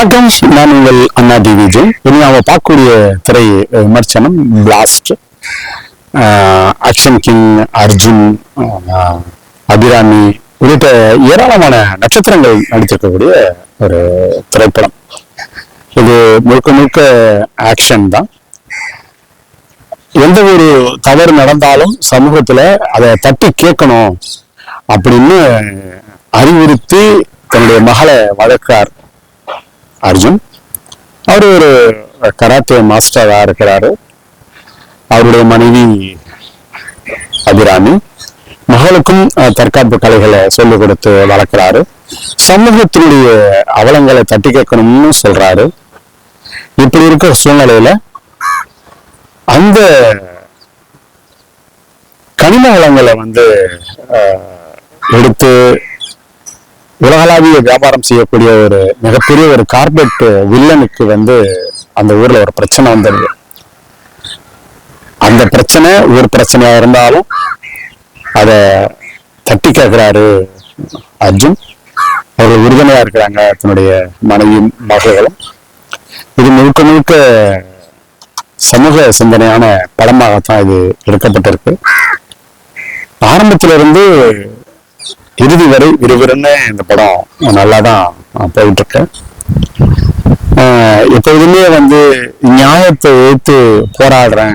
வணக்கம், நான் உங்கள் அண்ணா டி விஜய். இனி நாம பார்க்கக்கூடிய திரை விமர்சனம் blast. Action king Arjun, Abhirami உள்ளிட்ட ஏராளமான நட்சத்திரங்கள் நடித்திருக்கக்கூடிய ஒரு திரைப்படம். இது முழுக்க முழுக்க ஆக்ஷன் தான். எந்த ஒரு தவறு நடந்தாலும் சமூகத்துல அதை தட்டி கேட்கணும் அப்படின்னு அறிவுறுத்தி தன்னுடைய மகளை வளர்க்கிறார் அர்ஜுன். அவர் ஒரு கராத்தே மாஸ்டரா இருக்கிறாரு. அவருடைய மனைவி அபிராமி மகளுக்கும் தற்காப்பு கலைகளை சொல்லிக் கொடுத்து வளர்க்கிறாரு. சமூகத்தினுடைய அவலங்களை தட்டி கேட்கணும்னு சொல்றாரு. இப்படி இருக்கிற சூழ்நிலையில அந்த கனிம வளங்களை எடுத்து உலகளாவிய வியாபாரம் செய்யக்கூடிய ஒரு மிகப்பெரிய ஒரு கார்பரேட் வில்லனுக்கு அந்த ஊர்ல ஒரு பிரச்சனை வந்துடுது. அந்த பிரச்சனை ஒரு பிரச்சனையா இருந்தாலும் அதை தட்டி கேட்கிறாரு அர்ஜுன். அவர்கள் உறுதுணையா இருக்கிறாங்க தன்னுடைய மனைவியும் மகளும். இது முழுக்க முழுக்க சமூக சிந்தனையான படமாகத்தான் இது எடுக்கப்பட்டிருக்கு. ஆரம்பத்திலிருந்து இறுதி வரை விறுவிறுன்னு இந்த படம் நல்லாதான் போயிட்டு இருக்கு. எப்போதுமே நியாயத்தை எதிர்த்து போராடுறேன்,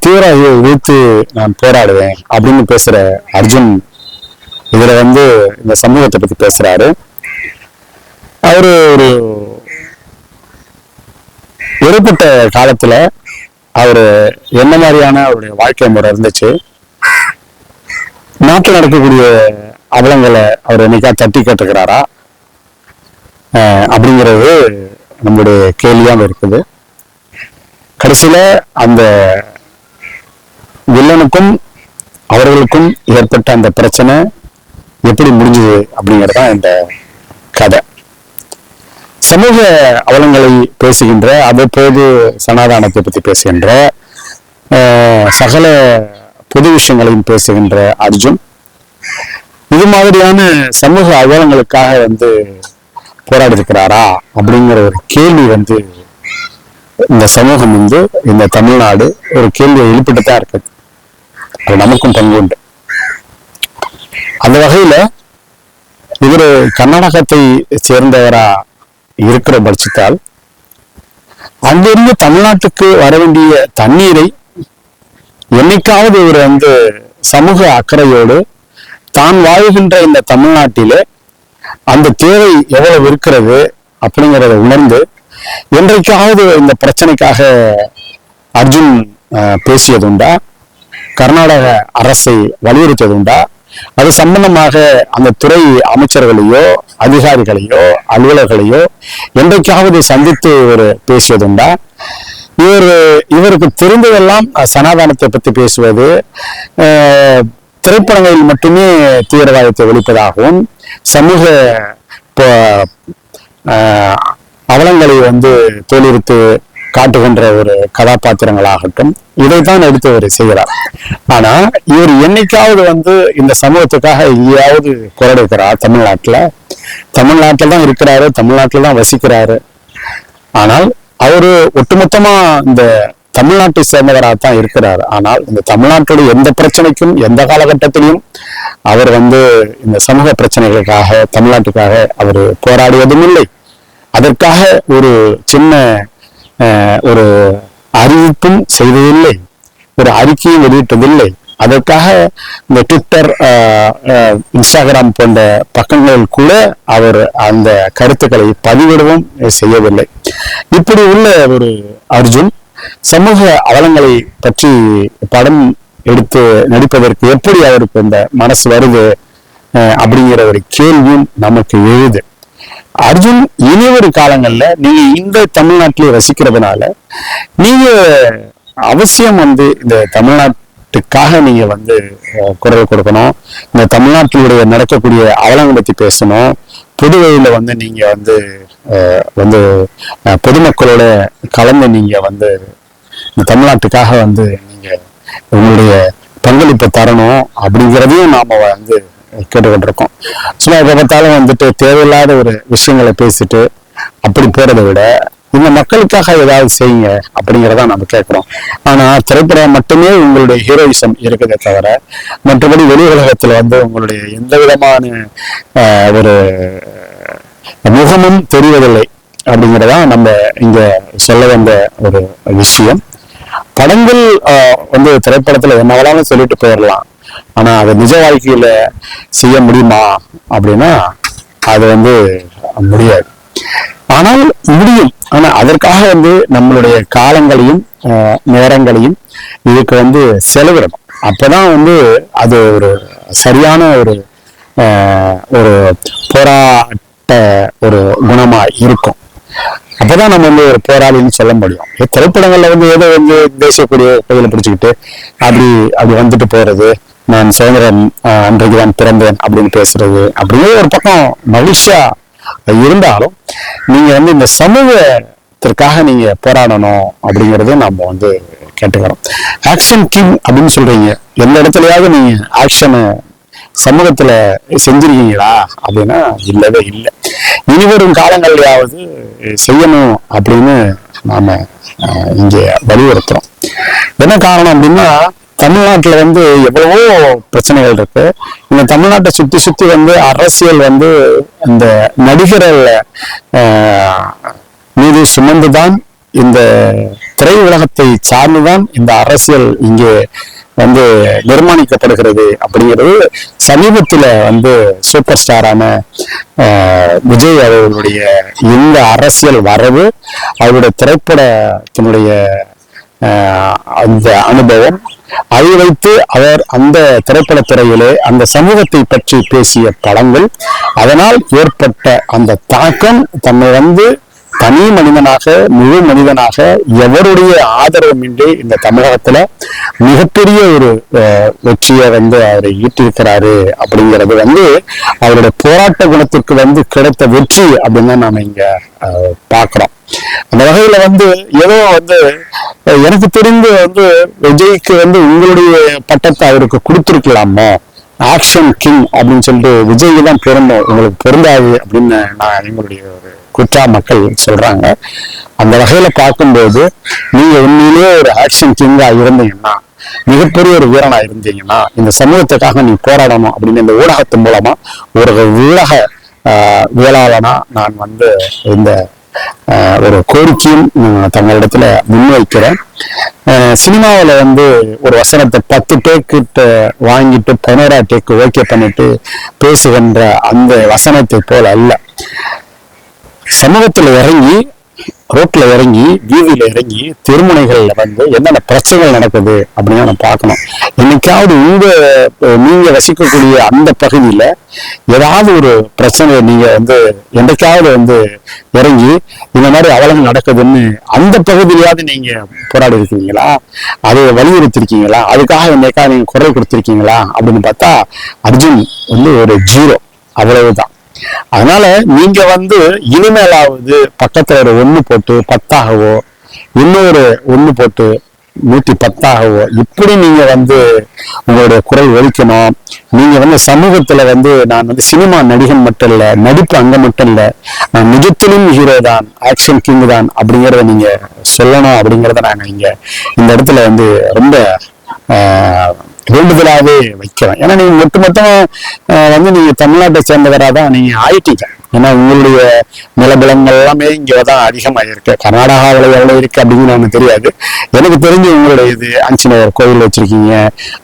தீவிரவாதியை எதிர்த்து நான் போராடுவேன் அப்படின்னு பேசுற அர்ஜுன் இதுல இந்த சமூகத்தை பத்தி பேசுறாரு. அவரு ஒரு இடைப்பட்ட காலத்துல அவரு என்ன மாதிரியான அவருடைய வாழ்க்கை முறை இருந்துச்சு, நாட்டில் நடக்கக்கூடிய அவலங்களை அவர் என்னைக்கா தட்டி கேட்டுக்கிறாரா அப்படிங்கிறது நம்முடைய கேள்வியாக இருக்குது. கடைசியில அந்த வில்லனுக்கும் அவர்களுக்கும் ஏற்பட்ட அந்த பிரச்சனை எப்படி முடிஞ்சது அப்படிங்கிறதான் இந்த கதை. சமூக அவலங்களை பேசுகின்ற, அவ்வப்போது சனாதானத்தை பற்றி பேசுகின்ற, சகல பொது விஷயங்களையும் பேசுகின்ற அர்ஜுன் இது மாதிரியான சமூக அவலங்களுக்காக போராடி இருக்கிறாரா அப்படிங்கிற ஒரு கேள்வி இந்த சமூகம் இந்த தமிழ்நாடு ஒரு கேள்வியை எழுப்பிட்டுதான் இருக்குது. அது நமக்கும் பங்கு உண்டு. அந்த வகையில இவர் கர்நாடகத்தை சேர்ந்தவரா இருக்கிற பட்சத்தால் அங்கிருந்து தமிழ்நாட்டுக்கு வர வேண்டிய தண்ணீரை என்னைக்காவது இவர் சமூக அக்கறையோடு தான் வாழ்கின்ற இந்த தமிழ்நாட்டிலே அந்த தேவை எவ்வளவு இருக்கிறது அப்படிங்கிறத உணர்ந்து என்றைக்காவது இந்த பிரச்சனைக்காக அர்ஜுன் பேசியதுண்டா, கர்நாடக அரசை வலியுறுத்தியதுண்டா, அது சம்பந்தமாக அந்த துறை அமைச்சர்களையோ அதிகாரிகளையோ அலுவலர்களையோ என்றைக்காவது சந்தித்து இவர் பேசியதுண்டா? இவருக்கு தெரிந்ததெல்லாம் சனாதானத்தை பற்றி பேசுவது, திரைப்படங்களில் மட்டுமே தீவிரவாதத்தை வெளிப்பதாகவும் சமூக அவலங்களை தோலுரித்து காட்டுகின்ற ஒரு கதாபாத்திரங்களாகட்டும் இதைத்தான் எடுத்து அவர் செய்கிறார். ஆனா இவர் என்னைக்காவது இந்த சமூகத்துக்காக எங்கேயாவது குரல் தமிழ்நாட்டில் தான் இருக்கிறாரு, தமிழ்நாட்டில் தான் வசிக்கிறாரு. ஆனால் அவரு ஒட்டுமொத்தமா இந்த தமிழ்நாட்டை சேர்ந்தவராகத்தான் இருக்கிறார். ஆனால் இந்த தமிழ்நாட்டுடைய எந்த பிரச்சனைக்கும் எந்த காலகட்டத்திலையும் அவர் இந்த சமூக பிரச்சனைகளுக்காக தமிழ்நாட்டுக்காக அவர் போராடுவதும் இல்லை. அதற்காக ஒரு சின்ன ஒரு அறிவிப்பும் செய்ததில்லை, ஒரு அறிக்கையும் வெளியிட்டதில்லை. அதற்காக இந்த ட்விட்டர், இன்ஸ்டாகிராம் போன்ற பக்கங்களில் கூட அவர் அந்த கருத்துக்களை பதிவிடவும் செய்யவில்லை. இப்படி உள்ள ஒரு அர்ஜுன் சமூக அவலங்களை பற்றி படம் எடுத்து நடிப்பதற்கு எப்படி அவருக்கு இந்த மனசு வருது அப்படிங்கிற ஒரு கேள்வியும் நமக்கு எழுது. அர்ஜுன் இனிவரும் காலங்கள்ல நீங்க இந்த தமிழ்நாட்டிலே வசிக்கிறதுனால நீங்க அவசியம் இந்த தமிழ்நாட்டுக்காக நீங்க குரல் கொடுக்கணும், இந்த தமிழ்நாட்டினுடைய நடக்கக்கூடிய அவலங்களை பத்தி பேசணும். புதுவையில நீங்க பொதுமக்களோட கலந்து நீங்க இந்த தமிழ்நாட்டுக்காக நீங்க உங்களுடைய பங்களிப்பு தரணும் அப்படிங்கிறதையும் நாம கேட்டுக்கிட்டு இருக்கோம். சும்மா இதை பார்த்தாலும் தேவையில்லாத ஒரு விஷயங்களை பேசிட்டு அப்படி போறதை விட இந்த மக்களுக்காக ஏதாவது செய்யுங்க அப்படிங்கிறத நம்ம கேட்கிறோம். ஆனா திரைப்படம் மட்டுமே உங்களுடைய ஹீரோயிசம் இருக்குதே தவிர மற்றபடி வெளி உலகத்துல உங்களுடைய எந்த விதமான ஒரு முகமும் தெரிவதில்லை அப்படிங்கிறதா நம்ம இங்க சொல்ல வந்த ஒரு விஷயம். படங்கள் திரைப்படத்துல என்ன வேணாலும் சொல்லிட்டு போயிடலாம், ஆனா அதை நிஜ வாழ்க்கையில செய்ய முடியுமா அப்படின்னா அது முடியாது. ஆனால் முடியும். ஆனா அதற்காக நம்மளுடைய காலங்களையும் நேரங்களையும் இதுக்கு செலவிடணும். அப்பதான் அது ஒரு சரியான ஒரு போராட்ட ஒரு குணமா இருக்கும். அப்பதான் நம்ம ஒரு போராளின்னு சொல்ல முடியும். திரைப்படங்கள்ல ஏதோ தேசிய கொடியை கையில பிடிச்சுக்கிட்டு அப்படி வந்துட்டு போறது, நான் சுதந்திரம் அன்றைக்குதான் பிறந்தேன் அப்படின்னு பேசுறது அப்படிங்கிற ஒரு பக்கம் மகிழ்ச்சியா இருந்தாலும் நீங்க இந்த சமூகத்திற்காக நீங்க போராடணும் அப்படிங்கறது நம்ம கேட்டுக்கிறோம். ஆக்ஷன் கிங் அப்படின்னு சொல்றீங்க, எந்த இடத்துலயாவது நீங்க ஆக்ஷனை சமூகத்துல செஞ்சிருக்கீங்களா அப்படின்னா இல்லவே இல்லை. இனிவரும் காலங்கள்லயாவது செய்யணும் அப்படின்னு நாம இங்க வலியுறுத்துறோம். என்ன காரணம் அப்படின்னா தமிழ்நாட்டுல எவ்வளவோ பிரச்சனைகள் இருக்கு. இந்த தமிழ்நாட்டை சுத்தி சுத்தி அரசியல் இந்த நடிகர்கள் மீது சுமந்துதான், இந்த திரை உலகத்தை சார்ந்துதான் இந்த அரசியல் இங்கே நிர்மாணிக்கப்படுகிறது அப்படிங்கிறது சமீபத்துல சூப்பர் ஸ்டாரான விஜய் அவர்களுடைய இந்த அரசியல் வரவு, அவருடைய திரைப்படத்தினுடைய அந்த அனுபவம், அதை வைத்து அவர் அந்த திரைப்படத்துறையிலே அந்த சமூகத்தை பற்றி பேசிய படங்கள், அதனால் ஏற்பட்ட அந்த தாக்கம் தன்னை தனி மனிதனாக முழு மனிதனாக எவருடைய ஆதரவுமின்றி இந்த தமிழகத்துல மிகப்பெரிய ஒரு வெற்றியை அவரை ஈட்டிருக்கிறாரு அப்படிங்கிறது அவருடைய போராட்ட குணத்திற்கு கிடைத்த வெற்றி அப்படின்னு தான் நாம இங்க பாக்குறோம். அந்த வகையில ஏதோ எனக்கு தெரிந்து விஜய்க்கு உங்களுடைய பட்டத்தை அவருக்கு கொடுத்துருக்கலாமோ, ஆக்ஷன் கிங் அப்படின்னு சொல்லிட்டு விஜய்க்கு தான் பிறந்தோம், உங்களுக்கு பொருந்தாது அப்படின்னு நான் எங்களுடைய ஒரு குற்றா மக்கள் சொல்றாங்க. அந்த வகையில பார்க்கும்போது நீங்க உண்மையிலேயே ஒரு ஆக்ஷன் கிங்கா இருந்தீங்கன்னா, மிகப்பெரிய ஒரு வீரனா இருந்தீங்கன்னா, இந்த சமூகத்துக்காக நீ போராடணும் அப்படின்னு இந்த ஊடகத்தின் மூலமா ஒரு ஊடக வேளாளனா நான் இந்த ஒரு கோரிக்கையும் தங்களிடத்துல முன்வைக்கிறேன். சினிமாவில ஒரு வசனத்தை 10 டேக்கிட்ட வாங்கிட்டு 11ஆம் டேக்கு ஓகே பண்ணிட்டு பேசுகின்ற அந்த வசனத்தை போல அல்ல. சமூகத்துல இறங்கி, ரோட்ல இறங்கி, வீதியில இறங்கி, திருமுனைகள்ல என்னென்ன பிரச்சனைகள் நடக்குது அப்படின்னு நம்ம பார்க்கணும். என்னைக்காவது நீங்க வசிக்கக்கூடிய அந்த பகுதியில ஏதாவது ஒரு பிரச்சனை நீங்க என்னைக்காவது இறங்கி இந்த மாதிரி அவலங்கள் நடக்குதுன்னு அந்த பகுதியிலாவது நீங்க போராடி இருக்கீங்களா, அதை வலியுறுத்திருக்கீங்களா, அதுக்காக என்னைக்காவது நீங்க குரல் கொடுத்திருக்கீங்களா அப்படின்னு பார்த்தா அர்ஜுன் ஒரு 0, அவ்வளவுதான். அதனால நீங்க இனிமேலாவது பக்கத்துல ஒரு 1 போட்டு 10ஆகவோ, இன்னொரு 1 போட்டு 110ஆகவோ இப்படி நீங்க உங்களுடைய குரல் ஒலிக்கணும். நீங்க சமூகத்துல நான் சினிமா நடிகன் மட்டும் இல்ல, நடிப்பு அங்க மட்டும் இல்ல, நான் நிஜத்திலும் ஹீரோ தான், ஆக்ஷன் கிங் தான் அப்படிங்கிறத நீங்க சொல்லணும் அப்படிங்கிறத நாங்க இங்க இந்த இடத்துல ரொம்ப வேண்டுதலாவே வைக்கிறோம். ஏன்னா நீங்க மொத்தமா நீங்க தமிழ்நாட்டை சேர்ந்தவராதான் நீங்க ஆயிட்டீங்க. ஏன்னா உங்களுடைய நிலபலங்கள் எல்லாமே இங்கதான் அதிகமாக இருக்கு. கர்நாடகாவில் எவ்வளவு இருக்கு அப்படிங்கிறது எனக்கு தெரியாது. எனக்கு தெரிஞ்சு உங்களுடைய இது ஆஞ்சநேயர் கோவில் வச்சிருக்கீங்க,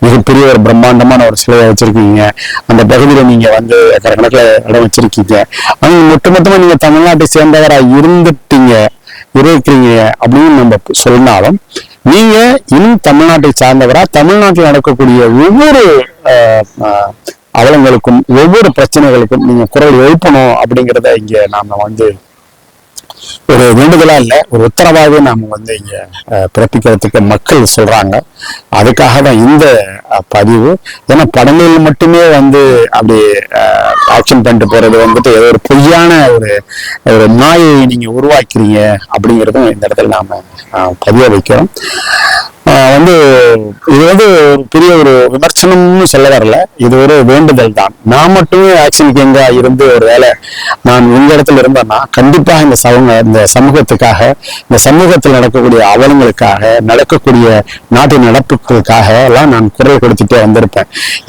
மிகப்பெரிய ஒரு பிரம்மாண்டமான ஒரு சிலையை வச்சிருக்கீங்க, அந்த பகுதியில நீங்க ஏக்கர் கணக்கில் இடம் வச்சிருக்கீங்க. ஆனா மொத்தமா நீங்க தமிழ்நாட்டை சேர்ந்தவரா இருக்கிறீங்க அப்படின்னு நம்ம சொன்னாலும் நீங்க இன்னும் தமிழ்நாட்டை சார்ந்தவரா, தமிழ்நாட்டில் நடக்கக்கூடிய ஒவ்வொரு அவலங்களுக்கும் ஒவ்வொரு பிரச்சனைகளுக்கும் நீங்க குரல் எழுப்பணும் அப்படிங்கிறத இங்க நாம ஒரு வேண்டுதலா இல்ல, ஒரு உத்தரவாகவே நாம இங்க பிறப்பிக்கிறதுக்கு மக்கள் சொல்றாங்க. அதுக்காக தான் இந்த பதிவு. ஏன்னா படங்களில் மட்டுமே அப்படி ஆக்ஷன் பண்ணிட்டு போறது ஏதோ ஒரு பொய்யான ஒரு நாயை நீங்க உருவாக்கிறீங்க அப்படிங்கிறதும் இந்த இடத்துல நாம பதிய வைக்கிறோம். இது வந்து ஒரு பெரிய ஒரு விமர்சனம்னு சொல்ல வரல, இது ஒரு வேண்டுதல் தான். நான் மட்டுமே ஆக்ஷன் கிங்கா இருந்து ஒரு வேலை நான் இந்த இடத்துல இருந்தேன்னா கண்டிப்பா இந்த சமூகத்துக்காக, இந்த சமூகத்தில் நடக்கக்கூடிய அவலங்களுக்காக, நடக்கக்கூடிய நாட்டின் நடப்புகளுக்காக எல்லாம் நான் குரல் கொடுத்துட்டே வந்திருப்பேன்.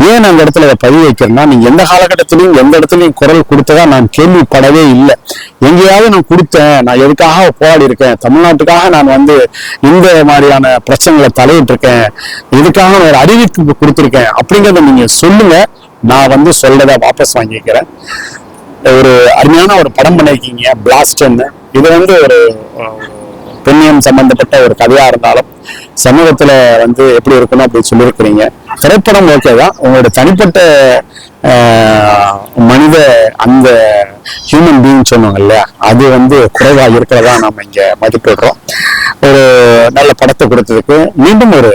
ஏன் அந்த இடத்துல அதை பதிவு வைக்கிறேன்னா, நீங்க எந்த காலகட்டத்திலையும் எந்த இடத்துலையும் குரல் கொடுத்ததா நான் கேள்விப்படவே இல்லை. எங்கேயாவது நான் கொடுத்தேன், நான் எதுக்காக போராடி இருக்கேன், தமிழ்நாட்டுக்காக நான் வந்து இந்த மாதிரியான பிரச்சனைகளை தலையிட்டு இருக்கேன், இதுக்காக ஒரு அறிவிப்பு கொடுத்திருக்கேன் அப்படிங்கிறத நீங்க சொல்லுங்க. நான் வந்து சொல்றதை வாபஸ் வாங்கிக்கிறேன். ஒரு அருமையான ஒரு படம் பண்ணிருக்கீங்க பிளாஸ்ட்ன்னு. இது வந்து ஒரு பெண்ணியம் சம்பந்தப்பட்ட ஒரு கதையா இருந்தாலும் சமூகத்துல வந்து எப்படி இருக்கணும் அப்படின்னு சொல்லியிருக்கிறீங்க. திரைப்படம் ஓகேதான், உங்களோட தனிப்பட்ட மனித அந்த ஹியூமன் பீயிங் சொன்னாங்க இல்லையா, அது வந்து குறைவா இருக்கிறதா நாம இங்க மதிப்பிடுறோம். ஒரு நல்ல படத்தை கொடுத்ததுக்கு மீண்டும் ஒரு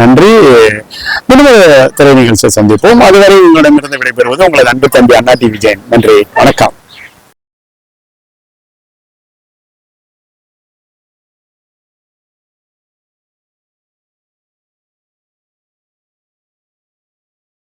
நன்றி. மீண்டும் ஒரு திரை நிகழ்ச்சியை சந்திப்போம். அதுவரை உங்களிடமிருந்து விடைபெறுவது உங்களது அன்பு தம்பி அண்ணா டி விஜயன். நன்றி, வணக்கம்.